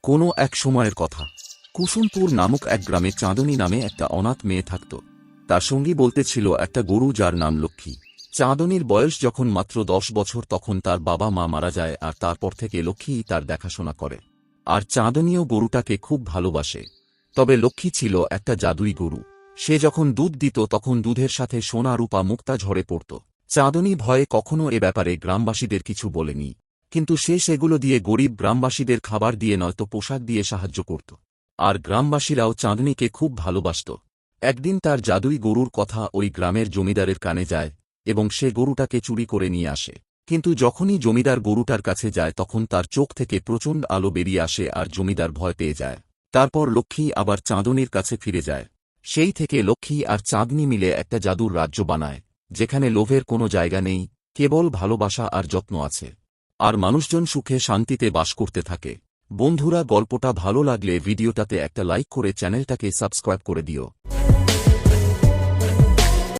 কোনো এক সময়ের কথা। কুসুমপুর নামক এক গ্রামে চাঁদনী নামে একটা অনাথ মেয়ে থাকত। তার সঙ্গী বলতে ছিল একটা গরু যার নাম লক্ষ্মী। চাঁদনীর বয়স যখন মাত্র 10 বছর তখন তার বাবা মা মারা যায়, আর তারপর থেকে লক্ষ্মীই তার দেখাশোনা করে। আর চাঁদনীও গরুটাকে খুব ভালোবাসে। তবে লক্ষ্মী ছিল একটা জাদুই গরু। সে যখন দুধ দিত তখন দুধের সাথে সোনা রূপা মুক্তা ঝরে পড়ত। চাঁদনী ভয়ে কখনো এ ব্যাপারে গ্রামবাসীদের কিছু বলেনি, কিন্তু সে সেগুলো দিয়ে গরিব গ্রামবাসীদের খাবার দিয়ে নয়তো পোশাক দিয়ে সাহায্য করত। আর গ্রামবাসীরাও চাঁদনীকে খুব ভালোবাসত। একদিন তার জাদুই গরুর কথা ওই গ্রামের জমিদারের কানে যায় এবং সে গরুটাকে চুরি করে নিয়ে আসে। কিন্তু যখনই জমিদার গরুটার কাছে যায় তখন তার চোখ থেকে প্রচণ্ড আলো বেরিয়ে আসে আর জমিদার ভয় পেয়ে যায়। তারপর লক্ষ্মী আবার চাঁদনীর কাছে ফিরে যায়। সেই থেকে লক্ষ্মী আর চাঁদনী মিলে একটা জাদুর রাজ্য বানায়, যেখানে লোভের কোনো জায়গা নেই, কেবল ভালোবাসা আর যত্ন আছে। আর মানুষজন সুখে শান্তিতে বাস করতে থাকে। বন্ধুরা, গল্পটা ভালো লাগলে ভিডিওটাতে একটা লাইক করে চ্যানেলটাকে সাবস্ক্রাইব করে দিও।